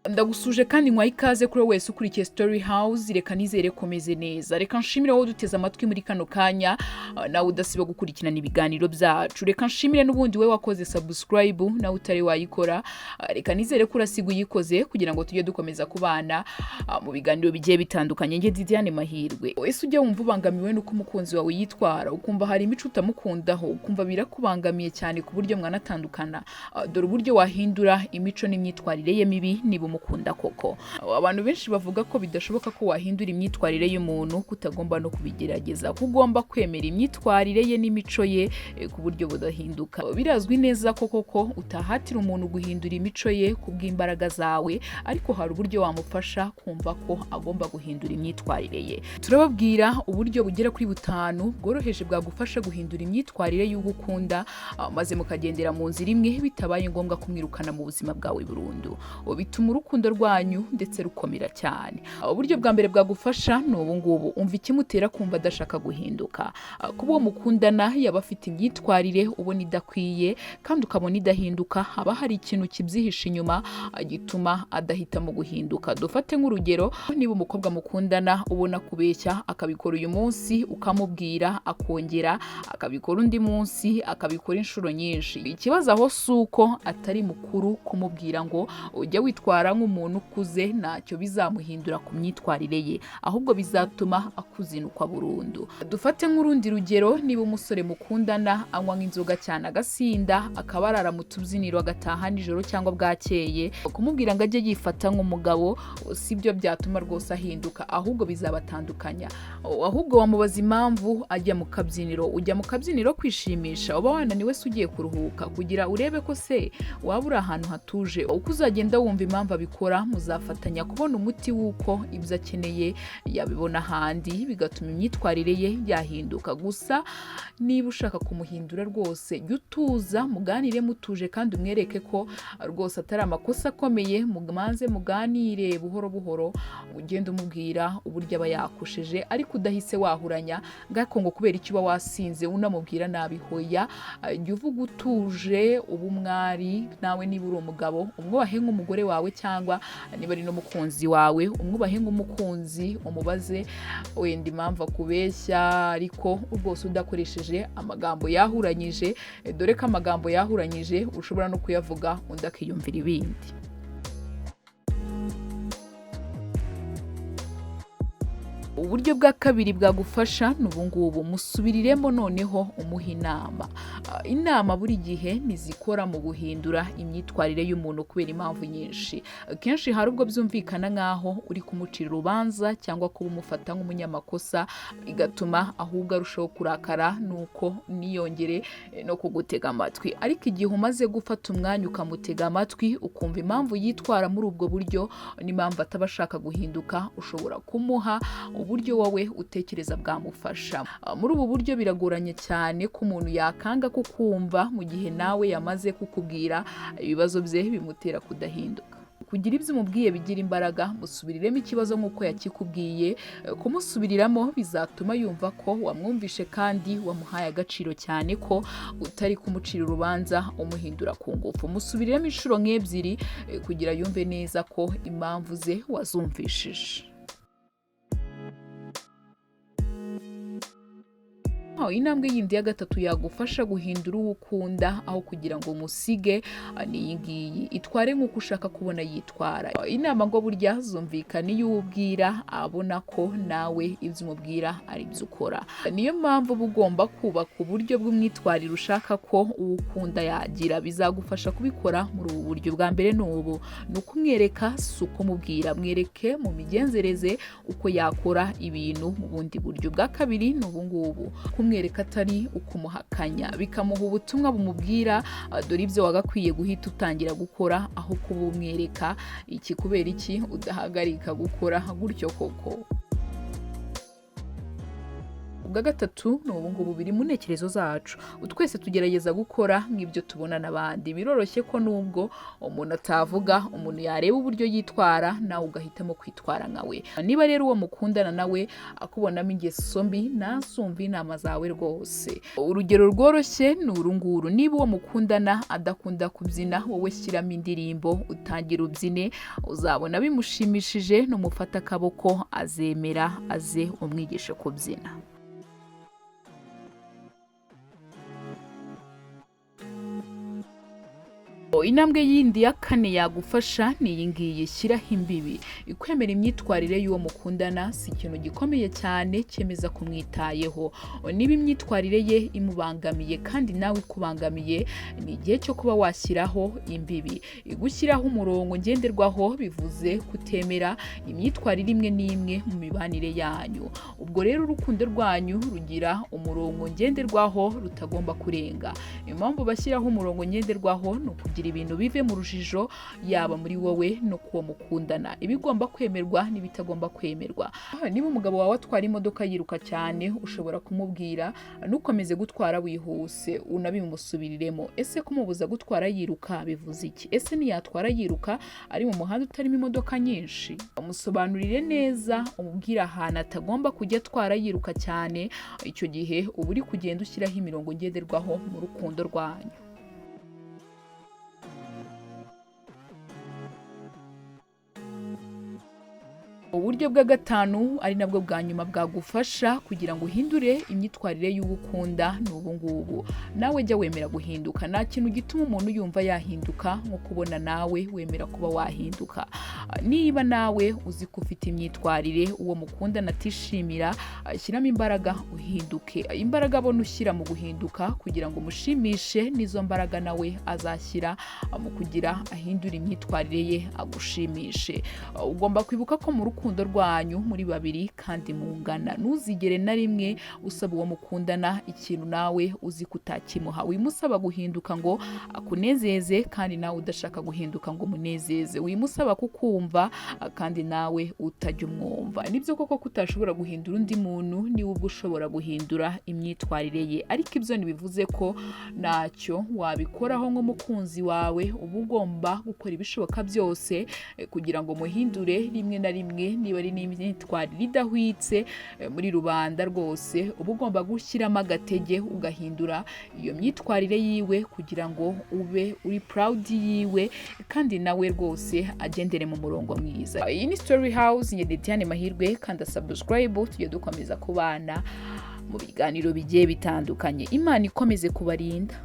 Ndagusuje kandi nkwaye ikaze kuri wese ukurikiye Story House. Reka nizere komeze neza. Reka nshimire wowe duteze amatwi muri kano kanya, nawe udasiba gukurikirana ibiganiro byacu. Reka nshimire n'ubundi we wakoze subscribe nawe utari wayikora. Reka nizere ko urasiga uyikoze kugira ngo tujye dukomeza kubana mu biganiro bigiye bitandukanye. Nge Didiane Mahirwe. Ese ujye wumva ubangamiwe nuko umukunzi wawe yitwara, ukumva hari imico utamukundaho, ukumva birakubangamiye cyane ku buryo mwanatandukana. Dore uburyo wahindura imico n'imyitwarire ye mibi niba umukunda koko. Abantu benshi bavuga ko bidashoboka ko wahindura imyitwarire y'umuntu, kutagomba no kubigerageza, kugomba kwemera imyitwarire ye n'imico ye ku buryo budahinduka. Birazwi neza ko koko utahatira umuntu guhindura imico ye kubw'imbaraga zawe, ariko hari uburyo wamufasha kumva ko agomba guhindura imyitwarire ye. Turababwira uburyo bugera kuri 5 bworoheje bwagufasha guhindura imyitwarire y'ugukunda, maze mukagendera mu nzira imwe bitabaye ngombwa kumwirukana mu buzima bwawe burundu. Bituma urukundo rwanyu ndetse rukomera cyane. Uburyo bwa mbere bwagufasha ni ubu ngubu. Umva ikimutera kumva adashaka guhinduka. Kuba uwo mukundana yaba afite imyitwarire ubona idakwiye kandi ukabona idahinduka, haba hari ikintu kibyihishe inyuma gituma adahitamo guhinduka. Dufate nk'urugero, niba umukobwa mukundana ubona kubeshya, akabikora uyu munsi ukamubwira, akongera akabikora undi munsi, akabikora inshuro nyinshi. Ikibazo aho suko atari mukuru kumubwira ngo ujya witwara nk'umuntu ukuze, ntacyo bizamuhindura ku myitwarire ye, ahubwo bizatuma akuzinukwa burundu. Dufate nk'urundi rugero, niba umusore mukundana anywa nk'inzoga cyane, agasinda, akabarara mu tubyiniro, agataha nijoro cyangwa bwakeye, kumubwira ngo ajye yifata nk'umugabo sibyo byatuma rwose ahinduka, ahubwo bizabatandukanya. Ahubwo wamubaza impamvu ajya mu kabyiniro. Ujya mu kabyiniro kwishimisha, uba wananiwe se ugiye kuruhuka kugira urebe ko se waba uri ahantu hatuje. Uko uzagenda wumva impamvu abikora, muzafatanya kubona umuti w'uko ibyo akeneye yabibona ahandi, bigatuma imyitwarire ye yahinduka. Gusa niba ushaka kumuhindura rwose, jya utuza, muganire mutuje kandi umwereke ko rwose atari amakosa akomeye. Mumanze muganire buhoro buhoro, ugenda umubwira uburyo aba yakosheje, ariko udahise wahuranya ngako ngo kubera icyo uba wasinze unamubwira nabi. Hoya, jya uvuga utuje, uba umwari. Nawe niba uri umugabo, umwubahe nk'umugore wawe, cyangwa niba ari n'umukunzi wawe, umwubahe nk'umukunzi, umubaze wenda impamvu akubeshya, ariko rwose udakoresheje amagambo yahuranyije, dore ko amagambo yahuranyije ushobora no kuyavuga undi akiyumvira ibindi. Uburyo bwa kabiri bwagufasha ni ubu ngubu. Musubiriremo noneho umuha inama. Inama buri gihe nizikora mu guhindura imyitwarire y'umuntu kubera impamvu nyinshi. Kenshi hari ubwo byumvikana nk'aho uri kumucira urubanza cyangwa kuba umufata nk'umunyamakosa, bigatuma ahubwo arushaho kurakara nuko niyongere no kugutega amatwi. Ariko igihe umaze gufata umwanya ukamutega amatwi, ukumva impamvu yitwara muri ubwo buryo n'impamvu atabashaka guhinduka, ushobora kumuha uburyo wowe utekereza bwamufasha. Muri ubu buryo biragoranye cyane ko umuntu yakanga kukumva mu gihe nawe yamaze kukubwira ibibazo bye bimutera kudahinduka. Kugira ibyo umubwiye bigira imbaraga, musubiriremo ikibazo nk'uko yakikubwiye. Kumusubiriramo bizatuma yumva ko wamwumvishe kandi wamuhaye agaciro, cyane ko utari kumucira urubanza umuhindura ku ngufu. Musubiriremo inshuro nk'ebyiri kugira yumve neza ko impamvu ze wazumvishije. Intambwe yindi ya gatatu yagufasha guhindura uwo ukunda aho kugira ngo musige ni iyi ngiyi. Itware nk'uko ushaka kubona yitwara. Inama ngo burya zumvikana iyo ubwira abona ko nawe ibyo umubwira ari byo ukora. Niyo mpamvu uba ugomba kubaka uburyo bw'umwitwarire ushaka ko uwo ukunda yagira. Bizagufasha kubikora muri ubu buryo. Bwa mbere ni ubu, ni ukumwereka si uko mubwira. Mwereke mu migenzereze uko yakora ibintu mu bundi buryo. Bwa kabiri ni ubu ngubu, kumwereka atari ukumuhakanya, bikamuha ubutumwa bumubwira dore ibyo wagakwiye guhita utangira gukora, aho kuba umwereka iki kubera iki udahagarika gukora gutyo koko. ubwa gatatu ni ubungubu biri mu ntekerezo zacu. Twese tugerageza gukora nk'ibyo tubona n'abandi. Biroroshye ko nubwo umuntu atavuga, umuntu yareba uburyo yitwara nawe ugahitamo kwitwara nkawe. Niba rero uwo mukundana nawe akubonamo ingeso mbi, nasumva inama zawe rwose. Urugero rworoshye ni urunguru. Niba uwo mukundana adakunda kubyina, wowe shyiramo indirimbo utangira ubyine, uzabona bimushimishije, numufata akaboko azemera aze umwigishe kubyina. Intambwe yindi ya kane yagufasha ni iyi ngiyi: shyiraho imbibi. Kwemera imyitwarire y'uwo mukundana si ikintu gikomeye cyane, cyemeza kumwitayeho. Niba imyitwarire ye imubangamiye kandi nawe ikubangamiye, ni igihe cyo kuba washyiraho imbibi. Gushyiraho umurongo ngenderwaho bivuze kutemera imyitwarire imwe n'imwe mu mibanire yanyu. Ubwo rero urukundo rwanyu rugira umurongo ngenderwaho rutagomba kurenga. Impamvu bashyiraho umurongo ngenderwaho ni ukugira ibintu bive mu rujijo, yaba muri wowe no kuwo mukundana, ibigomba kwemerwa n'ibitagomba kwemerwa. Niba umugabo wawe atwara imodoka yiruka cyane, ushobora kumubwira ntukomeze gutwara wihuse, unabimusubiriremo. Ese kumubuza gutwara yiruka bivuze iki? Ese niyatwara yiruka ari mu muhanda utarimo imodoka nyinshi? Umusobanurire neza, umubwire ahantu atagomba kujya atwara yiruka cyane. Icyo gihe uba uri kugenda ushyiraho imirongo ngenderwaho mu rukundo rwanyu. Uburyo bwa gatanu ari nabwo bwa nyuma bwagufasha kugira ngo uhindure imyitwarire y'ugukunda ni ubungubu. Nawe jya wemera guhinduka. Nta kintu gituma umuntu yumva yahinduka nko kubona nawe wemera kuba wahinduka. Niba nawe uzi ko ufite imyitwarire uwo mukundana atishimira, shyiramo imbaraga uhinduke. Imbaraga abona ushyira mu guhinduka kugira ngo umushimishe, nizo mbaraga nawe azashyira mu kugira ahindura imyitwarire ye agushimishe. Ugomba kwibuka ko mu rukundo rwanyu muri babiri kandi mungana. Ntuzigere na rimwe usaba uwo mukundana ikintu nawe uzi kutakimuha. Wimusaba guhinduka ngo akunezeze kandi nawe udashaka guhinduka ngo umunezeze. Wimusaba kukumva kandi nawe utajya umwumva. Nibyo koko kutashobora guhindura undi muntu, niwe ubwo ushobora guhindura imyitwarire ye, ariko ibyo ntibivuze ko ntacyo wabikoraho nk'umukunzi wawe. Uba ugomba gukora ibishoboka byose kugira ngo muhindure rimwe na rimwe. Niba ari n'imyitwarire idahwitse muri rubanda rwose, uba ugomba gushyiramo agatege ugahindura iyo myitwarire yiwe kugira ngo ube uri proud yiwe kandi nawe rwose agendere mu murongo mwiza. Iyi ni Story House, njye Diane Mahirwe, kandi subscribe tujye dukomeza kubana mu biganiro bigiye bitandukanye. Imana ikomeze kubarinda.